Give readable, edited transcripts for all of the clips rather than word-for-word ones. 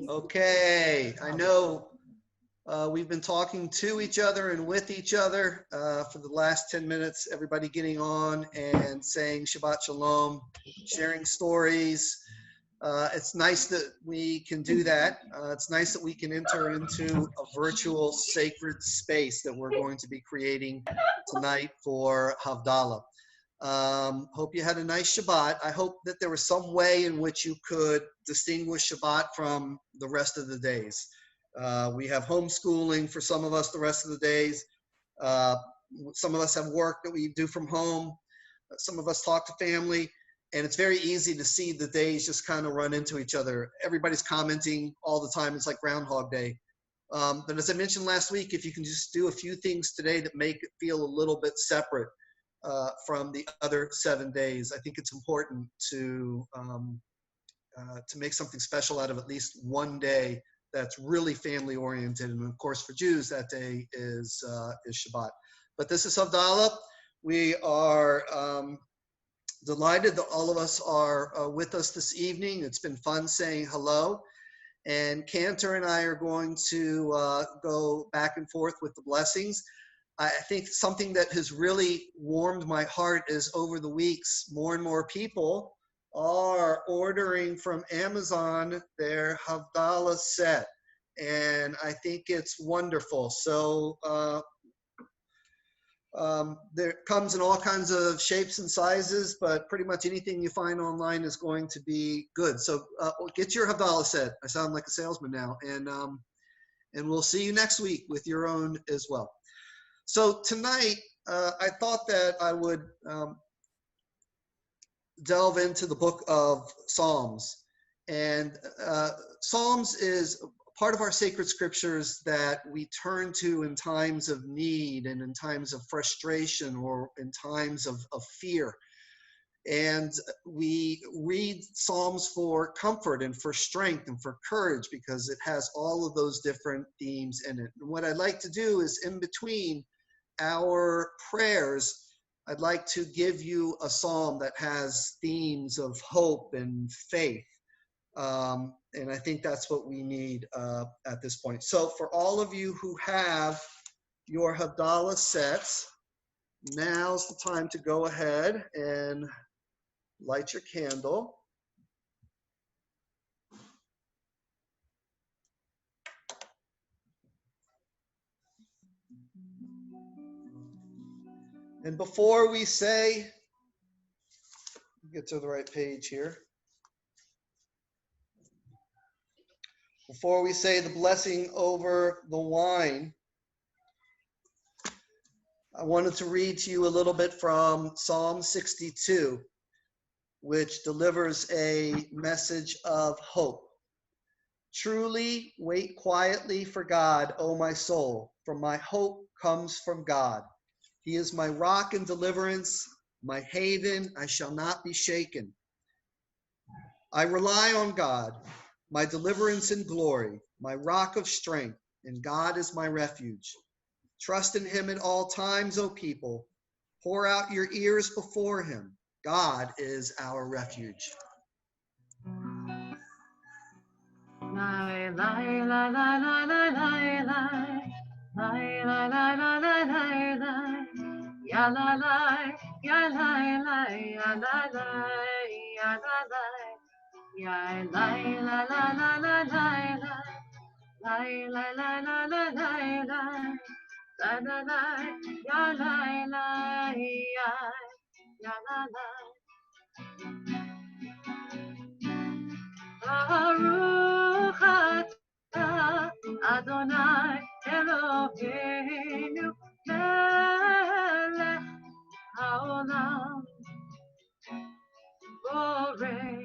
Okay, I know we've been talking to each other and with each other for the last 10 minutes, everybody getting on and saying Shabbat Shalom, sharing stories. It's nice that we can do that. It's nice that we can enter into a virtual sacred space that we're going to be creating tonight for Havdallah. Hope you had a nice Shabbat. I hope that there was some way in which you could distinguish Shabbat from the rest of the days. We have homeschooling for some of us the rest of the days. Some of us have work that we do from home. Some of us talk to family. And it's very easy to see the days just kind of run into each other. Everybody's commenting all the time. It's like Groundhog Day. But as I mentioned last week, if you can just do a few things today that make it feel a little bit separate from the other 7 days, I think it's important to make something special out of at least one day that's really family oriented. And of course, for Jews, that day is Shabbat. But this is Havdallah. We are delighted that all of us are with us this evening. It's been fun saying hello. And Cantor and I are going to go back and forth with the blessings. I think something that has really warmed my heart is over the weeks, more and more people are ordering from Amazon their Havdallah set. And I think it's wonderful. So there comes in all kinds of shapes and sizes, but pretty much anything you find online is going to be good. So get your Havdallah set. I sound like a salesman now. And we'll see you next week with your own as well. So tonight, I thought that I would delve into the book of Psalms. And Psalms is part of our sacred scriptures that we turn to in times of need and in times of frustration or in times of fear. And we read Psalms for comfort and for strength and for courage because it has all of those different themes in it. And what I'd like to do is in between our prayers, I'd like to give you a psalm that has themes of hope and faith. And I think that's what we need at this point. So for all of you who have your Havdallah sets, now's the time to go ahead and light your candle. And before we say, get to the right page here. Before we say the blessing over the wine, I wanted to read to you a little bit from Psalm 62, which delivers a message of hope. Truly wait quietly for God, O my soul, for my hope comes from God. He is my rock and deliverance, my haven, I shall not be shaken. I rely on God, my deliverance and glory, my rock of strength, and God is my refuge. Trust in him at all times, O people. Pour out your ears before him. God is our refuge. Ya la la, ya la la, ya la la, ya la la, ya la la la la la la la, la la la la la la la, la la la, ya la la, ya la la. Baruch atah Adonai Eloheinu melech haolam borei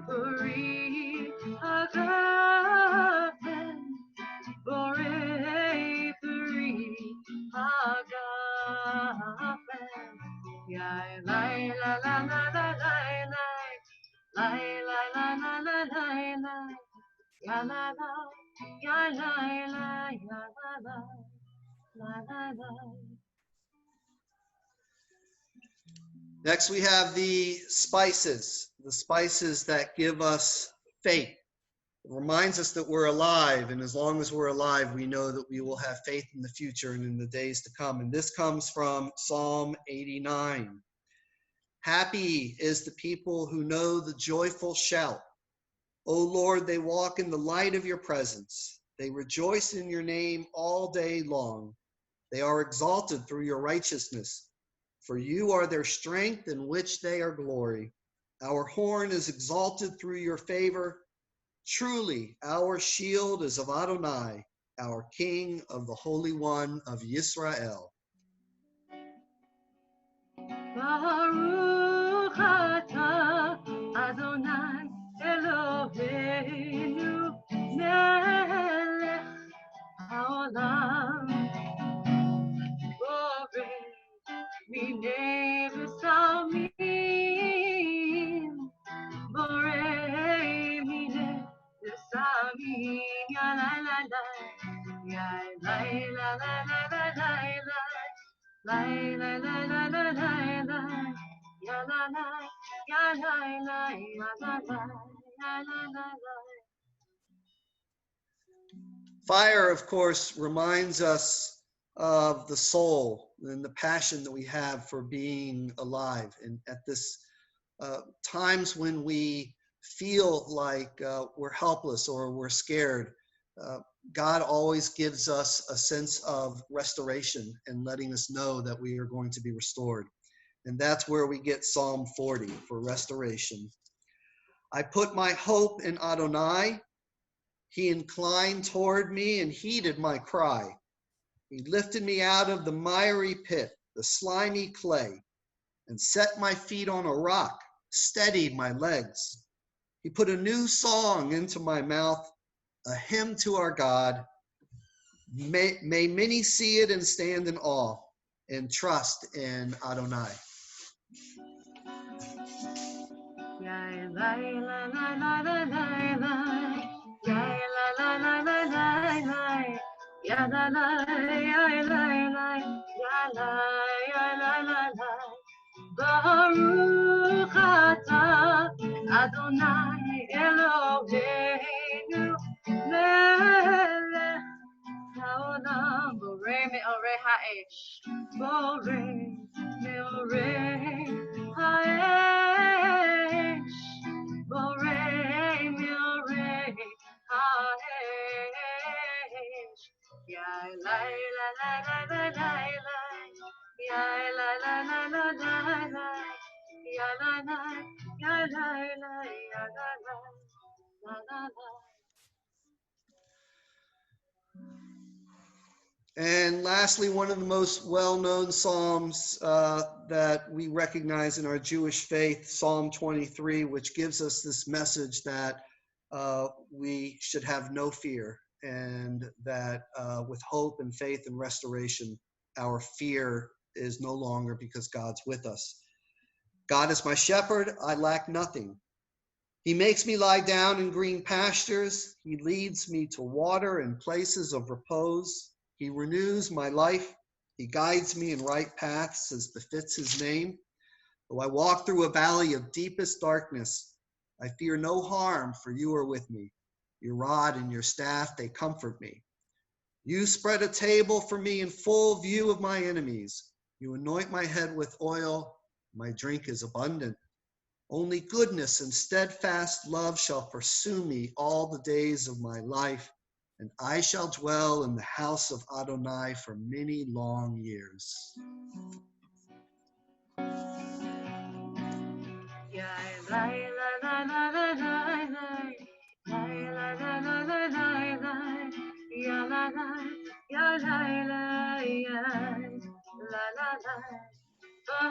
puri hagafen borei puri hagafen yai lai la la la la lai lai lai la la la la lai lai ya la la ya lai lai ya la la la la la. Next, we have the spices that give us faith. It reminds us that we're alive, and as long as we're alive, we know that we will have faith in the future and in the days to come. And this comes from Psalm 89. Happy is the people who know the joyful shout. O Lord, they walk in the light of your presence. They rejoice in your name all day long. They are exalted through your righteousness, for you are their strength in which they are glory. Our horn is exalted through your favor. Truly, our shield is of Adonai, our King of the Holy One of Yisrael. Baruch atah Adonai Eloheinu melech haolam borei minei v'samim borei minei v'samim ya la la la ya la la la la la la la la la la la la la ya la la ya la la ya la la ya la la la. Fire, of course, reminds us of the soul and the passion that we have for being alive. And at this times when we feel like we're helpless or we're scared, God always gives us a sense of restoration and letting us know that we are going to be restored. And that's where we get Psalm 40 for restoration. I put my hope in Adonai. He inclined toward me and heeded my cry. He lifted me out of the miry pit, the slimy clay, and set my feet on a rock, steadied my legs. He put a new song into my mouth, a hymn to our God. May many see it and stand in awe and trust in Adonai. Baruch atah Adonai Eloheinu melech haolam borei me'orei ha'esh borei me'orei ha'esh borei me'orei ha'esh ya la la la la la la ya la la la la la la ya la la ya la la ya la la la la la. And lastly, one of the most well-known Psalms that we recognize in our Jewish faith, Psalm 23, which gives us this message that we should have no fear, and that with hope and faith and restoration, our fear is no longer because God's with us. God is my shepherd, I lack nothing. He makes me lie down in green pastures. He leads me to water and places of repose. He renews my life. He guides me in right paths as befits his name. Though I walk through a valley of deepest darkness, I fear no harm, for you are with me. Your rod and your staff, they comfort me. You spread a table for me in full view of my enemies. You anoint my head with oil. My drink is abundant. Only goodness and steadfast love shall pursue me all the days of my life, and I shall dwell in the house of Adonai for many long years.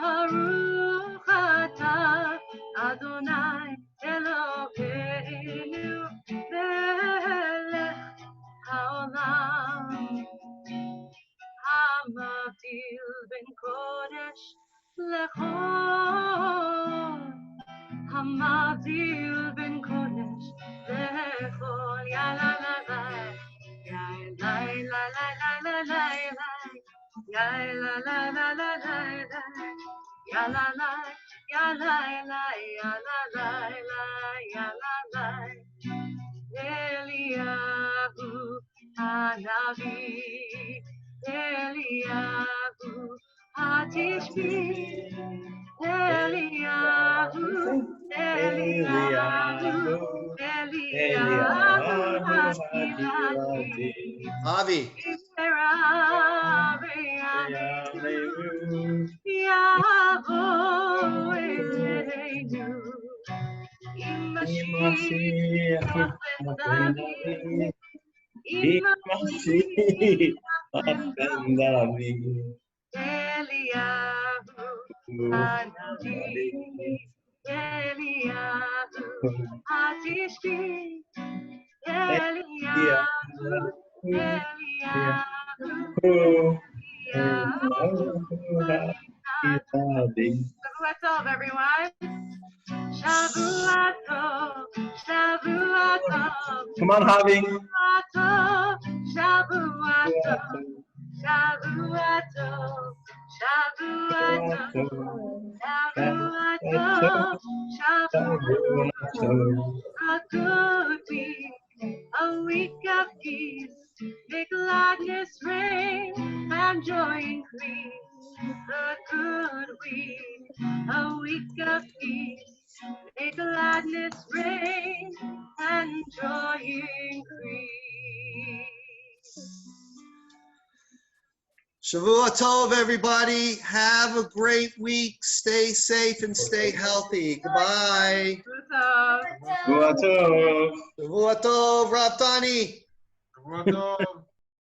Baruch atah Adonai Eloheinu melech haolam hamavdil ben kodesh lechol hamavdil ben kodesh lechol ya la la la ya la la la la la la ya la la la la la la ya la la ya la la ya la la la ya la la הנביא אליהו התשבי אליהו התפילתי Avi. יבוא אלינו עם משיח בן דוד עם משיח בן דוד אליהו הנביא אליהו התשבי אליהו שבוע טוב, everyone. שבוע טוב, שבוע טוב. Come on, Javi. שבוע טוב, שבוע טוב, שבוע טוב, שבוע טוב, שבוע טוב, שבוע טוב. A good week, a week of peace. May gladness reign and joy increase. A good week, a week of peace. May gladness reign and joy increase. Shavua Tov, everybody. Have a great week. Stay safe and stay healthy. Goodbye. Good Shavua Tov. Shavua Tov, Rav Tani. Shavua Tov.